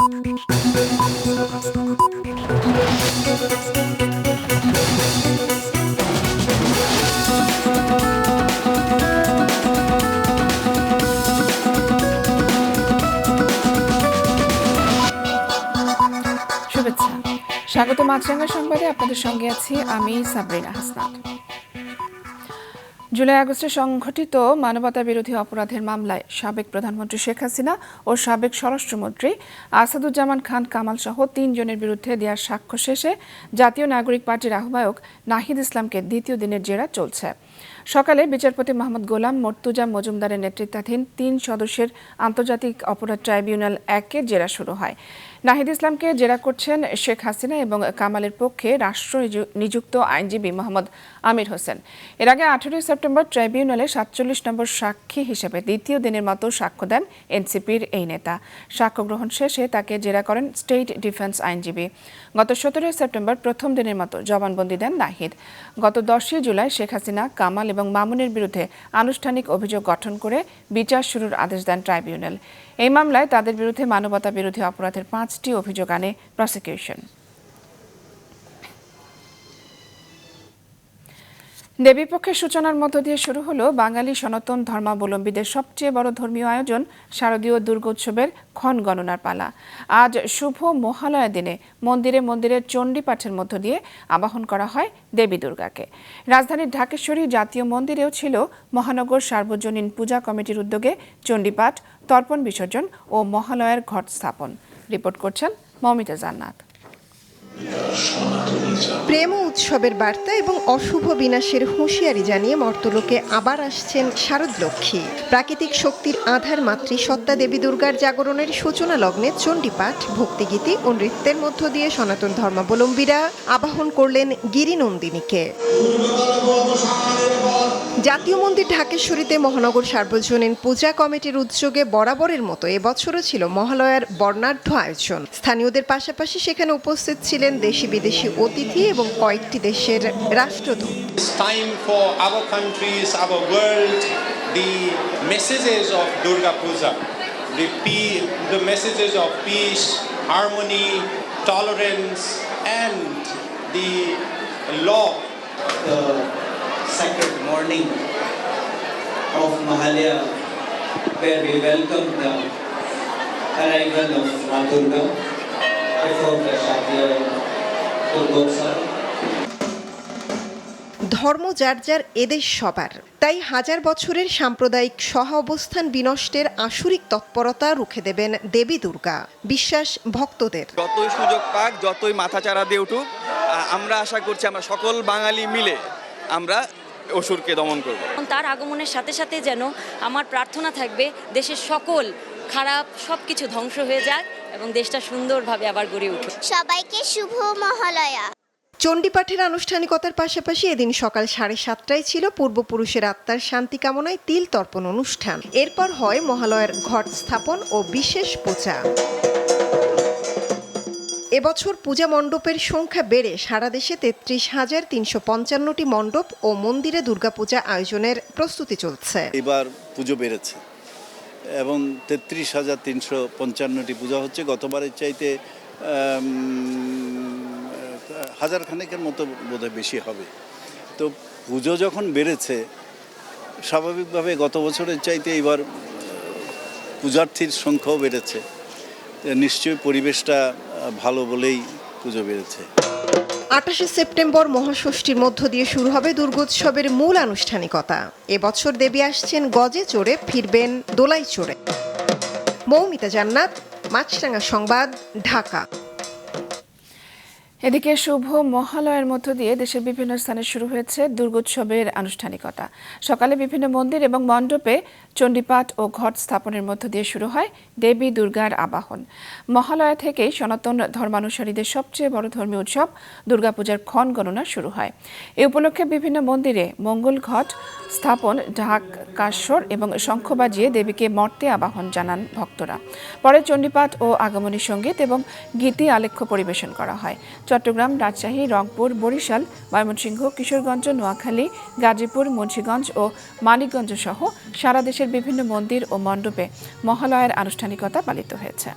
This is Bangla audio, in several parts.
শুভেচ্ছা, স্বাগত মাছরাঙা সংবাদে। আপনাদের সঙ্গে আছি আমি সাবরিনা হাসনাত। জুলাই আগস্টে সংঘটিত মানবতা বিরোধী অপরাধের মামলায় সাবেক প্রধানমন্ত্রী শেখ হাসিনা ও সাবেক স্বরাষ্ট্রমন্ত্রী আসাদুজ্জামান খান কামাল সহ ৩ জনের বিরুদ্ধে দেওয়ার সাক্ষ্য শেষে জাতীয় নাগরিক পার্টির আহ্বায়ক নাহিদ ইসলামকে দ্বিতীয় দিনের জেরা চলছে। সকালে বিচারপতি মোহাম্মদ গোলাম মর্তুজা মজুমদারের নেতৃত্বাধীন ৩ সদস্যের আন্তর্জাতিক অপরাধ ট্রাইব্যুনাল ১-এর জেরা শুরু হয়। নাহিদ ইসলামকে জেরা করছেন শেখ হাসিনা এবং কামালের পক্ষে রাষ্ট্র নিযুক্ত আইনজীবী মোহাম্মদ আমির হোসেন। এর আগে 18 সেপ্টেম্বর ট্রাইব্যুনালে 47 নম্বর সাক্ষী হিসেবে দ্বিতীয় দিনের মতো সাক্ষ্য দেন এনসিপির এই নেতা। সাক্ষ্য গ্রহণ শেষে তাকে জেরা করেন স্টেট ডিফেন্স আইনজীবী। গত 17 সেপ্টেম্বর প্রথম দিনের মতো জবানবন্দি দেন নাহিদ। গত 10 জুলাই শেখ হাসিনা, কামাল এবং মামুনের বিরুদ্ধে আনুষ্ঠানিক অভিযোগ গঠন করে বিচার শুরুর আদেশ দেন ট্রাইব্যুনাল। এই মামলায় তাদের বিরুদ্ধে মানবতা বিরোধী অপরাধের 5টি অভিযোগ আনে প্রসিকিউশন। দেবীপক্ষের সূচনার মধ্য দিয়ে শুরু হলো বাঙালি সনাতন ধর্মাবলম্বীদের সবচেয়ে বড় ধর্মীয় আয়োজন শারদীয় দুর্গোৎসবের ক্ষণ গণনার পালা। আজ শুভ মহালয়া দিনে মন্দিরে মন্দিরে চণ্ডীপাঠের মধ্য দিয়ে আবাহন করা হয় দেবী দুর্গাকে। রাজধানীর ঢাকেশ্বরী জাতীয় মন্দিরেও ছিল মহানগর সার্বজনীন পূজা কমিটির উদ্যোগে চণ্ডীপাঠ, তর্পণ বিসর্জন ও মহালয়ার ঘট স্থাপন। রিপোর্ট করছেন মৌমিতা জান্নাত। প্রেম উৎসবের বার্তা এবং অশুভ বিনাশের হুঁশিয়ারি জানিয়ে মর্তলোকে আবার আসছেন শারদলক্ষ্মী। প্রাকৃতিক শক্তির আধার মাতৃ সত্তা দেবী দুর্গার জাগরণের সূচনা লগ্নে চণ্ডীপাঠ, ভক্তিগীতি ও নৃত্যের মধ্য দিয়ে সনাতন ধর্মাবলম্বীরা আবাহন করলেন গিরিনন্দিনীকে। জাতীয় মন্দির ঢাকেশ্বরীতে মহানগর সার্বজনীন পূজা কমিটির উদ্যোগে বরাবরের মতো এবছরও ছিল মহালয়ার বর্ণাঢ্য আয়োজন। স্থানীয়দের পাশাপাশি সেখানে উপস্থিত ছিলেন দেশি বিদেশি অতিথি এবং কয়েকটি দেশের রাষ্ট্রদূত। Time for our countries, our world, the messages of Durga Puja, the messages of peace, harmony, tolerance, and the law. The sacred morning of Mahalaya, where we welcome the arrival of Ma Durga before the Shadya Durgotsav. ধর্ম যার যার, এদেশ সবার, তাই হাজার বছরের সাম্প্রদায়িক সহ অবস্থান বিনষ্টের আসুরিক তৎপরতা রুখে দেবেন দেবী দুর্গা, বিশ্বাস ভক্তদের। যতই সুযোগ পাক, যতই মাথাচাড়া দিয়ে উঠুক, আমরা আশা করছি আমরা সকল বাঙালি মিলে আমরা অসুরকে দমন করব। তার আগমনের সাথে সাথে যেন আমার প্রার্থনা থাকবে দেশের সকল খারাপ সবকিছু ধ্বংস হয়ে যাক এবং দেশটা সুন্দরভাবে আবার গড়ে উঠুক। সবাইকে শুভ মহালয়া। চণ্ডীপাঠের আনুষ্ঠানিকতার পাশাপাশি এদিন সকাল 7:30টায় ছিল পূর্বপুরুষের আত্মার শান্তি কামনায় তিল তর্পণ অনুষ্ঠান। এরপর হয় মহালয়ার ঘট স্থাপন ও বিশেষ পূজা। এবছর পূজা মণ্ডপের সংখ্যা বেড়ে সারা দেশে 33,355টি মণ্ডপ ও মন্দিরে দুর্গাপূজা আয়োজনের প্রস্তুতি চলছে। এবার পুজো বেড়েছে এবং 33,355টি পূজা হচ্ছে। গতবারের চাইতে হাজার খানেকের মতো বোধহয় বেশি হবে। তো পুজো যখন বেড়েছে, স্বাভাবিকভাবে গত বছরের চাইতে এবার পূজার্থীর সংখ্যাও বেড়েছে। নিশ্চয়ই পরিবেশটা ভালো বলেই পুজো বেড়েছে। 28 সেপ্টেম্বর মহাষষ্ঠীর মধ্য দিয়ে শুরু হবে দুর্গোৎসবের মূল আনুষ্ঠানিকতা। এবছর দেবী আসছেন গজে চড়ে, ফিরবেন দোলায় চড়ে। মৌমিতা জান্নাত, মাছরাঙা সংবাদ, ঢাকা। এদিকে শুভ মহালয়ার মধ্য দিয়ে দেশের বিভিন্ন স্থানে শুরু হয়েছে দুর্গোৎসবের আনুষ্ঠানিকতা। সকালে বিভিন্ন মন্দির এবং মণ্ডপে চণ্ডীপাঠ ও ঘট স্থাপনের মধ্য দিয়ে শুরু হয় দেবী দুর্গার আবাহন। মহালয়া থেকেই সনাতন ধর্মানুসারীদের সবচেয়ে বড় ধর্মীয় উৎসব দুর্গাপূজার ক্ষণ গণনা শুরু হয়। এ উপলক্ষে বিভিন্ন মন্দিরে মঙ্গল ঘট স্থাপন, ঢাক, কাস্বর এবং শঙ্খ বাজিয়ে দেবীকে মর্তে আবাহন জানান ভক্তরা। পরে চণ্ডীপাঠ ও আগমনী সঙ্গীত এবং গীতি আলেখ্য পরিবেশন করা হয়। চট্টগ্রাম, রাজশাহী, রংপুর, বরিশাল, ময়মনসিংহ, কিশোরগঞ্জ, নোয়াখালী, গাজীপুর, মুন্সিগঞ্জ ও মানিকগঞ্জ সহ সারা দেশের বিভিন্ন মন্দির ও মণ্ডপে মহালয়ার আনুষ্ঠানিকতা পালিত হয়েছে।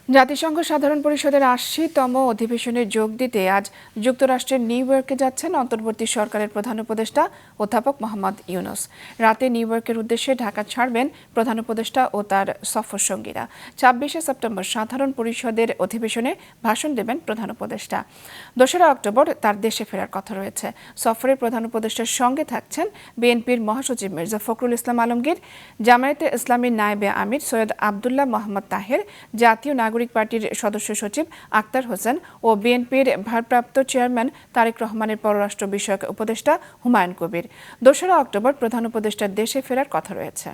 জাতিসংঘ সাধারণ পরিষদের ৮০তম অধিবেশনে যোগ দিতে আজ যুক্তরাষ্ট্রের নিউ ইয়র্কে যাচ্ছেন অন্তর্বর্তী সরকারের প্রধান উপদেষ্টা অধ্যাপক মোহাম্মদ ইউনূস। রাতে নিউ ইয়র্কের উদ্দেশ্যে ঢাকা ছাড়বেন প্রধান উপদেষ্টা ও তার সফরসঙ্গীরা। ২৬শে সেপ্টেম্বর সাধারণ পরিষদের অধিবেশনে ভাষণ দেবেন প্রধান উপদেষ্টা। ২রা অক্টোবর তার দেশে ফেরার কথা রয়েছে। সফরে প্রধান উপদেষ্টার সঙ্গে থাকছেন বিএনপির মহাসচিব মির্জা ফখরুল ইসলাম আলমগীর, জামায়াতে ইসলামীর নায়েবে আমির সৈয়দ আবদুল্লাহ মোহাম্মদ তাহের, জাতীয় নাগরিক পার্টির সদস্য সচিব আক্তার হোসেন ও বিএনপির ভারপ্রাপ্ত চেয়ারম্যান তারেক রহমানের পররাষ্ট্র বিষয়ক উপদেষ্টা হুমায়ুন কবির। ২রা অক্টোবর প্রধান উপদেষ্টার দেশে ফেরার কথা রয়েছে।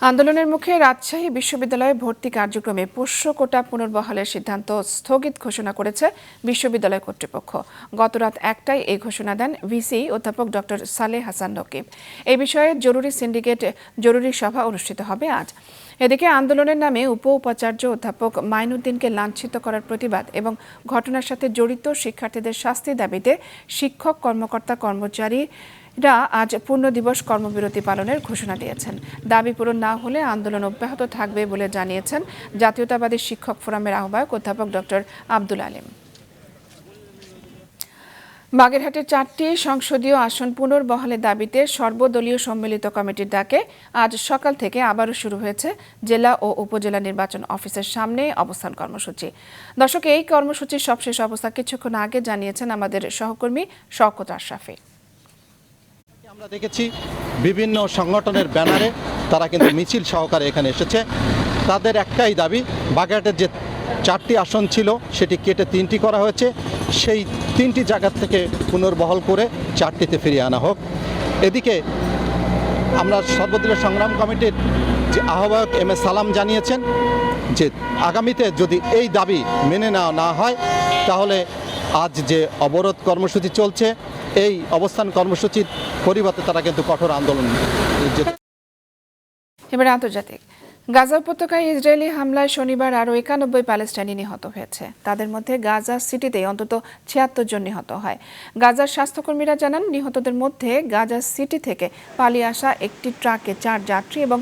আন্দোলনের মুখে রাজশাহী বিশ্ববিদ্যালয়ে ভর্তি কার্যক্রমে পোষ্য কোটা পুনর্বহালের সিদ্ধান্ত স্থগিত ঘোষণা করেছে বিশ্ববিদ্যালয় কর্তৃপক্ষ। গতরাত ১টায় এই ঘোষণা দেন ভিসি অধ্যাপক ডক্টর সালেহ হাসান নকিব। এই বিষয়ে জরুরি সভা অনুষ্ঠিত হবে আজ। এদিকে আন্দোলনের নামে উপাচার্য অধ্যাপক মাইনুদ্দিনকে লাঞ্ছিত করার প্রতিবাদ এবং ঘটনার সাথে জড়িত শিক্ষার্থীদের শাস্তির দাবিতে শিক্ষক কর্মচারীরা আজ পূর্ণ দিবস কর্মবিরতি পালনের ঘোষণা দিয়েছেন। দাবি পূরণ না হলে আন্দোলন অব্যাহত থাকবে বলে জানিয়েছেন জাতীয়তাবাদী শিক্ষক ফোরামের আহ্বায়ক অধ্যাপক ডক্টর আব্দুল আলিম। বাগেরহাটের ৪টি সংসদীয় আসন পুনর্বহালের দাবিতে সর্বদলীয় সম্মিলিত কমিটির ডাকে আজ সকাল থেকে আবারও শুরু হয়েছে জেলা ও উপজেলা নির্বাচন অফিসের সামনে অবস্থান কর্মসূচি। দর্শক, এই কর্মসূচির সবশেষ অবস্থা কিছুক্ষণ আগে জানিয়েছেন আমাদের সহকর্মী শওকত আশরাফি। আমরা দেখেছি বিভিন্ন সংগঠনের ব্যানারে তারা কিন্তু মিছিল সহকারে এখানে এসেছে। তাদের একটাই দাবি, বাগেরহাটের যে 4টি আসন ছিল সেটি কেটে 3টি করা হয়েছে, সেই 3টি জায়গা থেকে পুনর্বহাল করে 4টিতে ফিরিয়ে আনা হোক। এদিকে আমরা সর্বদলীয় সংগ্রাম কমিটির যে আহ্বায়ক এম এ সালাম জানিয়েছেন যে আগামীতে যদি এই দাবি মেনে নেওয়া না হয় তাহলে আজ যে অবরোধ কর্মসূচি চলছে এই অবস্থান কর্মসূচির পরিবর্তে তারা কিন্তু কঠোর আন্দোলন। এবার আন্তর্জাতিক। গাজা উপত্যকায় ইসরায়েলি হামলায় শনিবার আরও ৯১ প্যালেস্টাইনি নিহত হয়েছে। তাদের মধ্যে গাজা সিটিতে অন্তত ৭৬ জন নিহত হয়। গাজার স্বাস্থ্যকর্মীরা জানান, নিহতদের মধ্যে গাজা সিটি থেকে পালিয়ে আসা একটি ট্রাকে 4 যাত্রী এবং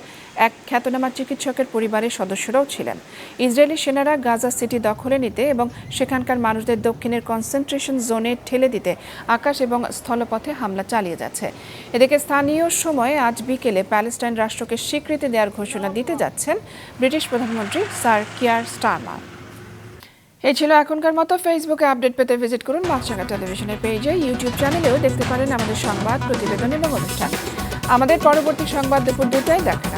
এক খ্যাতনামা চিকিৎসকের পরিবারের সদস্যরাও ছিলেন। ইসরায়েলি সেনারা গাজা সিটি দখলে নিতে এবং সেখানকার মানুষদের দক্ষিণের কনসেন্ট্রেশন জোনে ঠেলে দিতে আকাশ এবং স্থলপথে হামলা চালিয়ে যাচ্ছে। এদিকে স্থানীয় সময়ে আজ বিকেলে প্যালেস্টাইন রাষ্ট্রকে স্বীকৃতি দেওয়ার ঘোষণা দিতে যাচ্ছেন ব্রিটিশ প্রধানমন্ত্রী স্যার কিয়ার স্টারমার। এই ছিল এখনকার মতো। ফেসবুকে আপডেট পেতে ভিজিট করুন মাছরাঙা টেলিভিশনের পেজে, ইউটিউব চ্যানেলেও দেখতে পারেন আমাদের সংবাদ, প্রতিবেদন এবং অনুষ্ঠান। আমাদের পরবর্তী সংবাদ দুপুর 2টায় দেখা।